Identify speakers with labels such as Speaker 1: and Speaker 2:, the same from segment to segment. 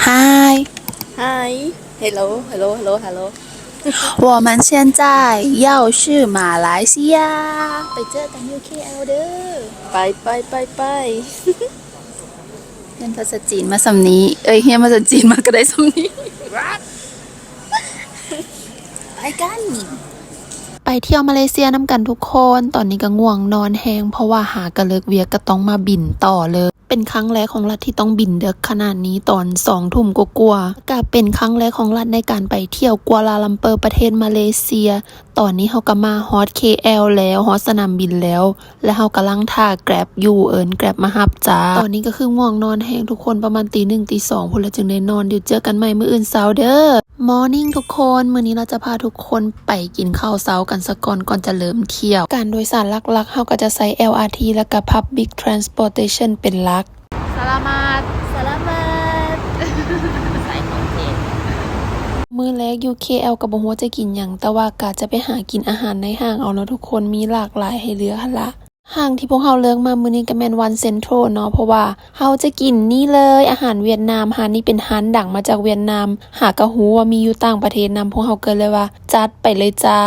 Speaker 1: 嗨，
Speaker 2: 嗨，hello hello hello hello，
Speaker 1: 我们现在要去马来西亚，ไปเจอกัน UKL เด้อ
Speaker 2: ไปไปไปไป
Speaker 1: เรียนภาษาจีนมาสำนี้เรียนภาษาจีนมาก็ได้สำนี้ไปกันไปเที่ยวมาเลเซียน้ำกันทุกคนตอนนี้ก็ง่วงนอนแฮงเพราะว่าหากะเลิกเวียกก็ต้องมาบินต่อเลยเป็นครั้งแรกของรัฐที่ต้องบินเดึกขนาดนี้ตอน2 ทุ่มกว่าๆก็เป็นครั้งแรกของรัฐในการไปเที่ยวกัวลาลัมเปอร์ประเทศมาเลเซียตอนนี้เฮาก็มาฮอต KL แล้วฮอตสนามบินแล้วและเฮากำลังท่าแกร็บอยู่แกร็บมารับจ้าตอนนี้ก็คือง่วงนอนแฮงทุกคนประมาณตี 1 ตี 2พุ่นละจึงได้นอนเดี๋ยวเจอกันใหม่มื้ออื่นเช้าเด้อมอร์นิ่งทุกคนมื้อนี้เราจะพาทุกคนไปกินข้าวเช้ากันซะก่อนจะเริ่มเที่ยวการโดยสารหลักๆเฮาก็จะใช้ LRT แล้วก็ Public Transportation เป็นหลักสลามัด
Speaker 2: ใส่ของเทศ
Speaker 1: มื้อแรก UKL ก็บ่ฮู้ว่าจะกินหยังแต่ว่ากะจะไปหากินอาหารในห้างเอาเนาะทุกคนมีหลากหลายให้เลือกหั่นล่ะห้างที่พวกเฮาเลือกมามื้อนี้ก็แม่นวันเซ็นทรัลเนาะเพราะว่าเฮาจะกินนี่เลยอาหารเวียดนามร้านนี้เป็นร้านดังมาจากเวียดนามหากะฮู้ว่ามีอยู่ต่างประเทศนำพวกเฮาก็เลยว่าจัดไปเลยจ้า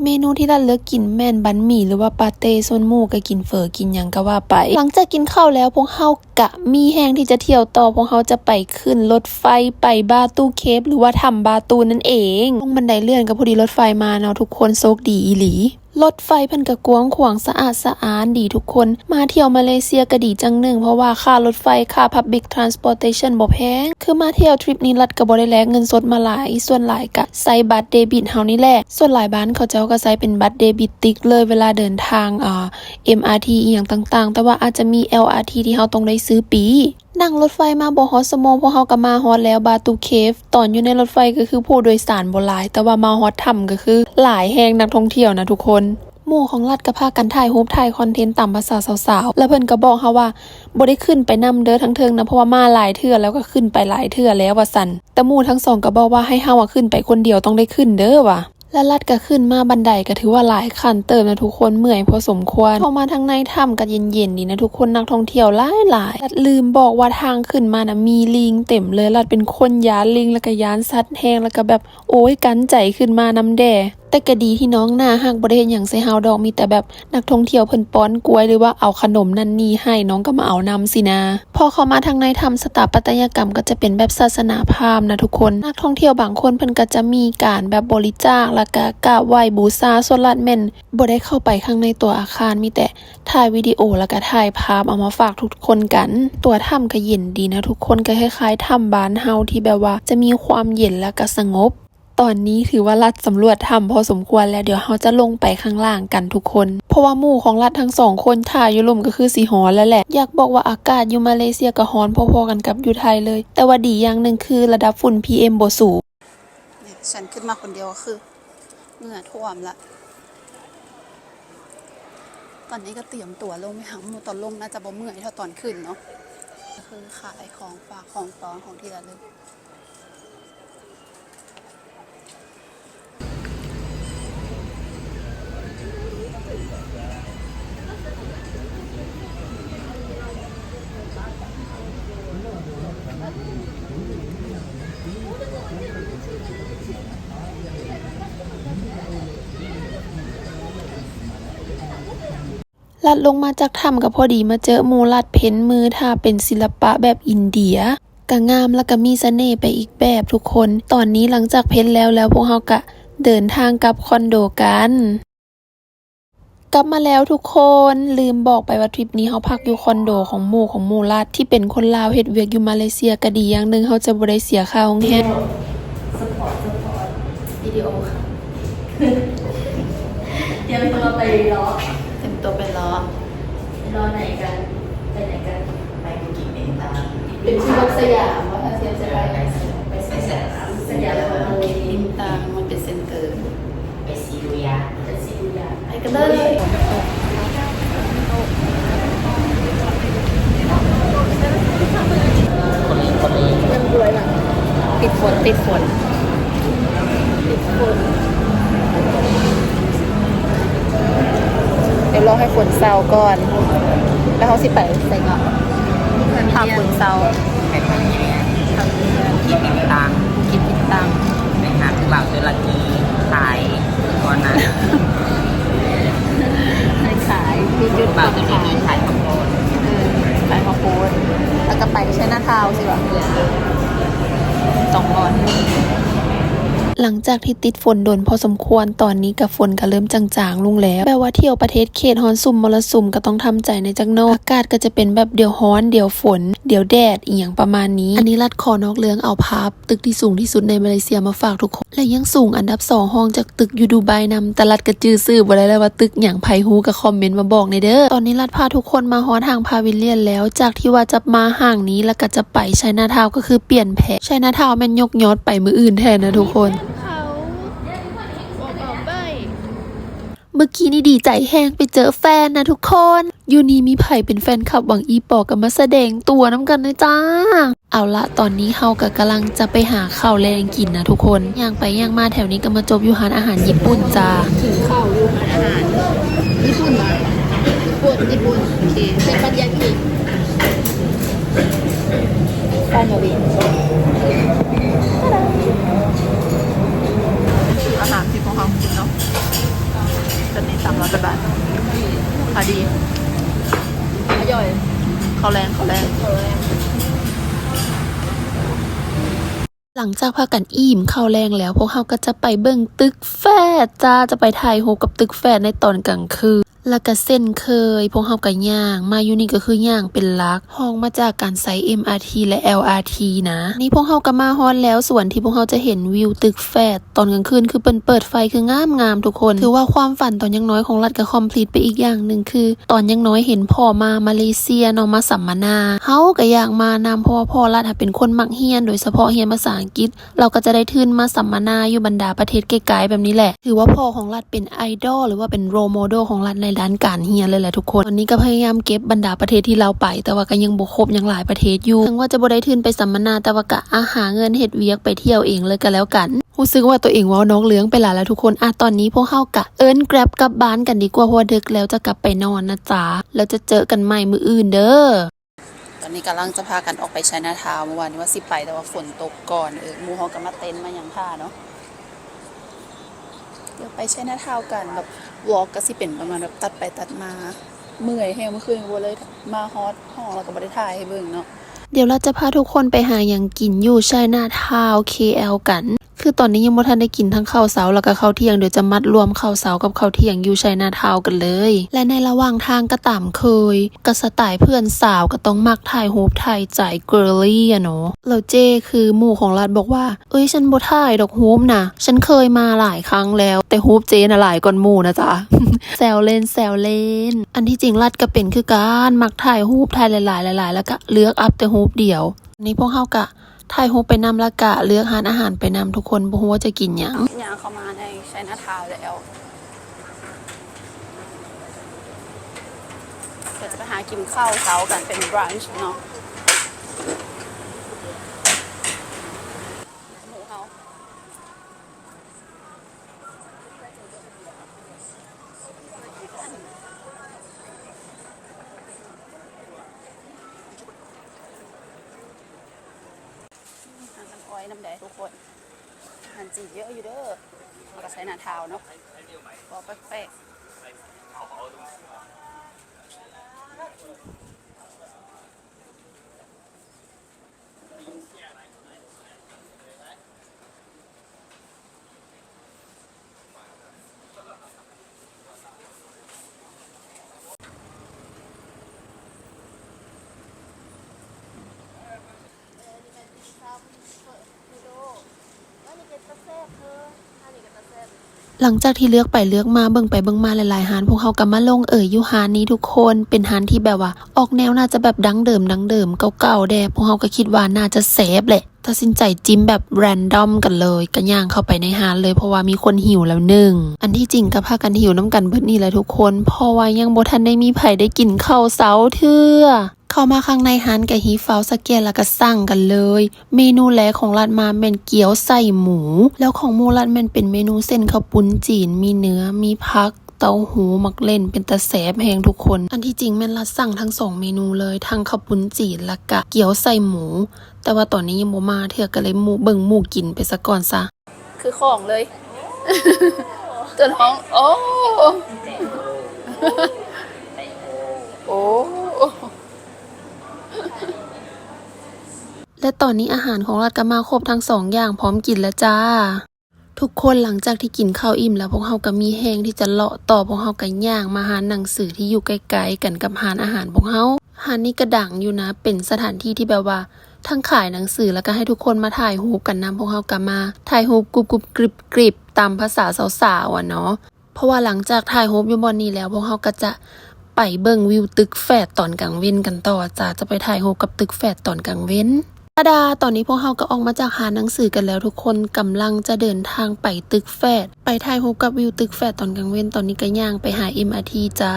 Speaker 1: เมนูที่เราเลือกกินแม่นบันหมี่หรือว่าปาเต้ส่วนหมู่ก็กินเฝอกินหยังก็ว่าไปหลังจากกินข้าวแล้วพวกเฮากะมีแฮงที่จะเที่ยวต่อพวกเฮาจะไปขึ้นรถไฟไปบาตูเคฟหรือว่าถ้ำบาตูนั่นเองลงบันไดเลื่อนก็พอดีรถไฟมาเนาะทุกคนโชคดีอีหลีรถไฟเพิ่นก็กว้างขวางสะอาดสะอ้านดีทุกคนมาเที่ยวมาเลเซียก็ดีจังหนึ่งเพราะว่าค่ารถไฟค่า Public Transportation บ่แพงคือมาเที่ยวทริปนี้รัฐก็บ่ได้แลกเงินสดมาหลายส่วนหลายก็ใช้บัตรเดบิตเฮานี่แหละส่วนหลายบ้านเขาเจ้าก็ใช้เป็นบัตรเดบิตติ๊กเลยเวลาเดินทางMRT อีหยังต่างๆแต่ว่าอาจจะมี LRT ที่เฮาต้องได้ซื้อปีนั่งรถไฟมาบ่ฮอดชั่วโมงพวกเฮาก็มาฮอดแล้วบาตูเคฟตอนอยู่ในรถไฟก็คือผู้โดยสารบ่หลายแต่ว่ามาฮอดถ้ำก็คือหลายแฮงนักท่องเที่ยวนะทุกคนหมู่ของรัฐก็พากันถ่ายรูปถ่ายคอนเทนต์ตามภาษาสาวๆแล้วเพิ่นก็บอกเฮาว่าบ่ได้ขึ้นไปนำเด้อทั้งเทิงนะเพราะว่ามาหลายเทื่อแล้วก็ขึ้นไปหลายเทื่อแล้วว่าซั่นแต่หมู่ทั้งสองก็บอกว่าให้เฮาขึ้นไปคนเดียวต้องได้ขึ้นเด้อว่ะและรัดก็ขึ้นมาบันไดก็ถือว่าหลายขั้นเติมนะทุกคนเมื่อยพอสมควรเข้ามาทางในถ้ำก็เย็นๆดีนะทุกคนนักท่องเที่ยวหลายๆรัดลืมบอกว่าทางขึ้นมานะมีลิงเต็มเลยรัดเป็นคนย้านลิงแล้วก็ย้านสัตว์แห้งแล้วก็แบบโอ้ยกันใจขึ้นมานำแด่แต่ก็ดีที่น้องหน้าหักบ่ได้เฮ็ดหยังใส่เฮาดอกมีแต่แบบนักท่องเที่ยวเพิ่นป้อนกล้วยหรือว่าเอาขนมนั่นนี่ให้น้องก็มาเอานำสินะพอเข้ามาทางในถ้ำสถาปัตยกรรมก็จะเป็นแบบศาสนาพราหมณ์นะทุกคนนักท่องเที่ยวบางคนเพิ่นก็จะมีการแบบบริจาคแล้วก็กราบไหว้บูชาส่วนรัฐแม่นบ่ได้เข้าไปข้างในตัวอาคารมีแต่ถ่ายวิดีโอแล้วก็ถ่ายภาพเอามาฝากทุกคนกันตัวถ้ำก็เย็นดีนะทุกคนก็คล้ายๆถ้ำบ้านเฮาที่แบบว่าจะมีความเย็นแล้วก็สงบตอนนี้ถือว่ารัฐสำรวจถ้ำพอสมควรแล้วเดี๋ยวเราจะลงไปข้างล่างกันทุกคนเพราะว่าหมู่ของรัฐทั้ง2คนถ่ายอยู่ลมก็คือสิฮ้อนแล้วแหละอยากบอกว่าอากาศอยู่มาเลเซียก็ร้อนพอๆกันกับอยู่ไทยเลยแต่ว่าดีอย่างนึงคือระดับฝุ่น PM บ่สูงฉันขึ้นมาคนเดียวก็คือเหงื่อท่วมละตอนนี้ก็เตรียมตัวลงไปหาหมู่ตอนลงน่าจะบ่เมื่อยเท่าตอนขึ้นเนาะก็คือขายของฝากของตอนของที่ระลึกลัดลงมาจากถ้ำก็พอดีมาเจอหมู่ลัดเพ้นมือท่าเป็นศิลปะแบบอินเดียก็งามแล้วก็มีเสน่ห์ไปอีกแบบทุกคนตอนนี้หลังจากเพ้นแล้วพวกเฮาก็เดินทางกลับคอนโดกันกลับมาแล้วทุกคนลืมบอกไปว่าทริปนี้เฮาพักอยู่คอนโดของหมู่ลัดที่เป็นคนลาวเฮ็ดเวียกอยู่มาเลเซียก็ดีอย่างนึงเฮาจะบ่ได้เสียค่าห้องแฮม
Speaker 2: สปอร์ต
Speaker 1: วิดีโอค่ะ
Speaker 2: เตรียมตัวไปล้อ
Speaker 1: เต็มตัวไปล้อ
Speaker 2: ไหนกันไปไหนกันไปบุกิเมนตา
Speaker 1: เป็นชื่อรถสยามว่าอาเซียนจะ
Speaker 2: ไปสยาม
Speaker 1: โอเคลิมตางมันเป็นเซ็นเตอร์
Speaker 2: ไปซีเรีย
Speaker 1: ไปกันเลยยังรวยหลังติดฝนเดี๋ยวรอให้ฝนเซาก่อนแล้วเขาสิไปใส่เงาะพาฝนเซา
Speaker 2: ไปทางนี้
Speaker 1: ทำ
Speaker 3: ต้องก่อน
Speaker 1: หลังจากที่ติดฝนโดนพอสมควรตอนนี้กับฝนก็เริ่มจางๆลงแล้วแปลว่าเที่ยวประเทศเขตฮอนซุมมรสุมก็ต้องทำใจในจักหน่อยอากาศก็จะเป็นแบบเดี๋ยวร้อนเดี๋ยวฝนเดี๋ยวแดดอีหยังประมาณนี้อันนี้รัดคอนอกเรื่องเอาภาพตึกที่สูงที่สุดในมาเลเซียมาฝากทุกคนและยังสูงอันดับ2ห้องจากตึกอยู่ดูไบนำแต่รัดก็จื้อซื่อบ่ได้เลยว่าตึกหยังไผฮู้ก็คอมเมนต์มาบอกในเด้อตอนนี้รัดพาทุกคนมาฮอดทางพาวิลเลียนแล้วจากที่ว่าจะมาห่างนี้แล้วก็จะไปไชน่าทาวน์ก็คือเปลี่ยนแผนไชน่าทาวน์แม่นยกยอดไปมื้ออื่นแทนนะทุกคนเมื่อกี้นี่ดีใจแห้งไปเจอแฟนนะทุกคนยูนี่มีไผ่เป็นแฟนคลับหวังอีปอกับมาแสดงตัวน้ำกันนะจ้าเอาละตอนนี้เฮาก็กำลังจะไปหาข้าวแรงกินนะทุกคนย่างไปย่างมาแถวนี้ก็มาจบอยู่ร้านอาหารญี่ปุ่นจ้าถึงข้าวอยู่ร้านอาหารญี่ปุ่นเหรอญี่ปุ่นโอเคเป็นปัญญากิแฟนมาบิ
Speaker 3: คืออาหารที่พวกเขากินเนาะจะมี300 บาทพอดีอร่อยข้าวแรง
Speaker 1: หลังจากพากันอิ่มข้าวแรงแล้วพวกเขาก็จะไปเบิ่งตึกแฝดจ้าจะไปถ่ายรูปกับตึกแฝดในตอนกลางคืนแล้วก็เส้นเคยพวกเขาก็ย่างมาอยู่นี่ก็คือย่างเป็นหลักห้องมาจากการใช้ MRT และ LRT นะนี่พวกเขาก็มาฮอดแล้วส่วนที่พวกเขาจะเห็นวิวตึกแฝดตอนกลางคืนคือเปิดไฟคืองามทุกคนถือว่าความฝันตอนยังน้อยของรัฐก็คอมพลีทไปอีกอย่างหนึ่งคือตอนยังน้อยเห็นพ่อมามาเลเซียเนาะมาสัมมนาเฮาก็อยากมานำเพราะว่าพ่อรัฐเป็นคนมักเรียนโดยเฉพาะเรียนภาษาอังกฤษเราก็จะได้ทุนมาสัมมนาอยู่บรรดาประเทศไกลๆแบบนี้แหละถือว่าพ่อของรัฐเป็นไอดอลหรือว่าเป็นโรโมเดลของรัฐในด้านการเรียนเลยแหละทุกคนตอนนี้ก็พยายามเก็บบรรดาประเทศที่เราไปแต่ว่าก็ยังบ่ครบยังหลายประเทศอยู่ถึงว่าจะบ่ได้ทุนไปสัมมนาแต่ว่าก็หาเงินเฮ็ดเวียกไปเที่ยวเองเลยก็แล้วกันรู้สึกว่าตัวเองว่าน้องเลี้ยงไปหลายแล้วทุกคนตอนนี้พวกเฮากะเอิ้น Grab กลับบ้านกันดีกว่าเพราะว่าดึกแล้วจะกลับไปนอนนะจ๊ะแล้วจะเจอกันใหม่มื้ออื่นเด้อ
Speaker 3: ตอนนี้กำลังจะพากันออกไปไชน่าทาวน์เมื่อวานนี้ว่าสิไปแต่ว่าฝนตกก่อนหมู่เฮาก็มาเต็นท์มาอย่างท่าเนาะเดี๋ยวไปไชน่าทาวน์กันแบบวอล์กก็สิเป็นประมาณแบบตัดไปตัดมาเมื่อยแฮงเมื่อคืนบ่เลยมาฮอตห้องเราก็บ่ได้ถ่ายให้เบิ่งเนาะ
Speaker 1: เดี๋ยวเราจะพาทุกคนไปหาอย่างกินอยู่ไชน่าทาวน์ KL กันคือตอนนี้ยังบ่ทันได้กินทั้งข้าวเช้าแล้วก็ข้าวเที่ยงเดี๋ยวจะมัดรวมข้าวเช้ากับข้าวเที่ยงอยู่ไชน่าทาวน์กันเลยและในระหว่างทางก็ตามเคยก็สไตล์เพื่อนสาวก็ต้องมักถ่ายรูปถ่ายใจเกิร์ลลี่อะเนาะแล้วเจ้คือหมู่ของรัฐบอกว่าเอ้ยฉันบ่ถ่ายดอกรูปนะฉันเคยมาหลายครั้งแล้วแต่รูปเจ้น่ะหลายกว่าหมู่นะจ๊ะ แซวเล่นอันที่จริงรัฐก็เป็นคือการมักถ่ายรูปถ่ายหลายๆแล้วก็เลือกอัพแต่รูปเดียวนี่พวกเฮาก็ถ่ายรูปไปนำละกะเลือกหาอาหารไปนำทุกคนบ่ฮู้ว่าจะกินหยัง
Speaker 3: เข้ามาในไชน่าทาวน์แล้วเดี๋ยวจะไปหากินข้าวเช้ากันเป็นบรันช์เนาะหมูเฮาน้ำอ้อยน้ำแดงทุกคนอาหารจีนเยอะอยู่เด้อเราก็ใช้นาทาวเนาะบอกแป๊ะ
Speaker 1: หลังจากที่เลือกไปเลือกมาเบิ่งไปเบิ่งมาหลายๆหานพวกเขาก็มาลงอยู่หานนี้ทุกคนเป็นหานที่แบบว่าออกแนวน่าจะแบบดั้งเดิมเก่าๆแดพวกเขาก็คิดว่าน่าจะแซ่บแหละตัดสินใจจิ้มแบบแรนดอมกันเลยก็ย่างเข้าไปในหานเลยเพราะว่ามีคนหิวแล้วหนึ่งอันที่จริงก็พากันหิวน้ำกันเบิดนี่แหละทุกคนเพราะว่ายังบ่ทันได้มีไผได้กินข้าวเช้าเทื่อเข้ามาข้างในฮันกับฮีฟาวสแกนแล้วก็สั่งกันเลยเมนูแรกของร้านมาเป็นเกี๊ยวใส่หมูแล้วของหมูร้านมันเป็นเมนูเส้นข้าวปุ้นจีนมีเนื้อมีผักเต้าหู้มักเล่นเป็นตะแสบแหงทุกคนอันที่จริงแม่นรัดสั่งทั้ง2เมนูเลยทั้งข้าวปุ้นจีนและกะเกี๊ยวใส่หมูแต่ว่าตอนนี้ยังบ่มาเถื่อก็เลยเบิ่งหมูกินไปซะก่อนซะ
Speaker 3: คือของเลย จนท้องโอ้
Speaker 1: และตอนนี้อาหารของรัฐก็มาครบทั้ง2อย่างพร้อมกินแล้วจ้าทุกคนหลังจากที่กินข้าวอิ่มแล้วพวกเขาก็มีแห้งที่จะเลาะต่อพวกเขาก็ย่างมาหาหนังสือที่อยู่ใกล้ๆกันกับหานอาหารพวกเขาหานนี้ก็ดังอยู่นะเป็นสถานที่ที่แบบว่าทั้งขายหนังสือแล้วก็ให้ทุกคนมาถ่ายรูปกันนำพวกเขาก็มาถ่ายรูปกรุบกริบตามภาษาสาวๆเนาะเพราะว่าหลังจากถ่ายรูปอยู่บนนี้แล้วพวกเขาก็จะไปเบิ่งวิวตึกแฝดตอนกลางเว้นกันต่อจ้าจะไปถ่ายรูปกับตึกแฝดตอนกลางเว้นตอนนี้พวกเขาก็ออกมาจากหาหนังสือกันแล้วทุกคนกำลังจะเดินทางไปตึกแฝดไปถ่ายรูปกับวิวตึกแฝดตอนกลางเว้นตอนนี้ก็ย่างไปหา MRT จ้า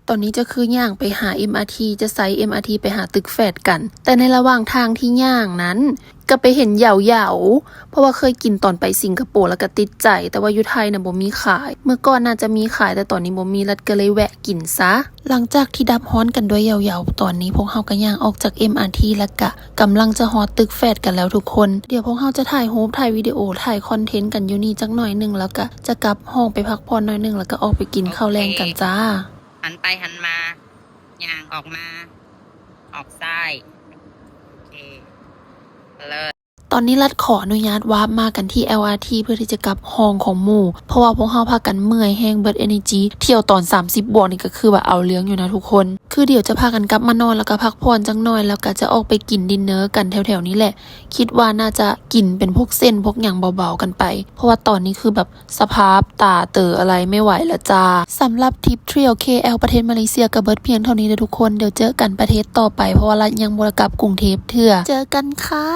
Speaker 1: ตอนนี้จะคือย่างไปหา MRT จะไซ MRT ไปหาตึกแฝดกันแต่ในระหว่างทางที่ย่างนั้นก็ไปเห็นเหยาเพราะว่าเคยกินตอนไปสิงคโปร์แล้วก็ติดใจแต่ว่าอยู่ไทยน่ะบ่มีขายเมื่อก่อนน่าจะมีขายแต่ตอนนี้บ่มีรัดก็เลยแวะกินซะหลังจากที่ดับฮ้อนกันด้วยเหยาตอนนี้พวกเฮาก็ย่างออกจาก MRT แล้วก็กำลังจะฮอดตึกแฝดกันแล้วทุกคนเดี๋ยวพวกเฮาจะถ่ายรูปถ่ายวิดีโอถ่ายคอนเทนต์กันอยู่นี่จักหน่อยนึงแล้วก็จะกลับห้องไปพักผ่อนหน่อยนึงแล้วก็ออกไปกินข้าวแรงกันจ้า
Speaker 4: หันไปหันมาย่างออกมา ออกซ้ายโอเคเลย
Speaker 1: ตอนนี้รัดขออนุญาตวาร์ปมากันที่ LRT เพื่อที่จะกลับห้องของหมู่เพราะว่าพวกเขาพากันเมื่อยแห้งเบิด energy เที่ยวตอน30บวกนี่ก็คือว่าเอาเรื่องอยู่นะทุกคนคือเดี๋ยวจะพากันกลับมานอนแล้วก็พักผ่อนจังหน่อยแล้วก็จะออกไปกินดินเนอร์กันแถวๆนี้แหละคิดว่าน่าจะกินเป็นพวกเส้นพวกอย่างเบาๆกันไปเพราะว่าตอนนี้คือแบบสภาพตาเตออะไรไม่ไหวแล้วจ้าสำหรับทริปเที่ยว KL ประเทศมาเลเซียก็เบิดเพียงเท่านี้เลยทุกคนเดี๋ยวเจอกันประเทศต่อไปเพราะว่ารัดยังบ่ได้กลับกรุงเทพเถื่อเจอกันค่ะ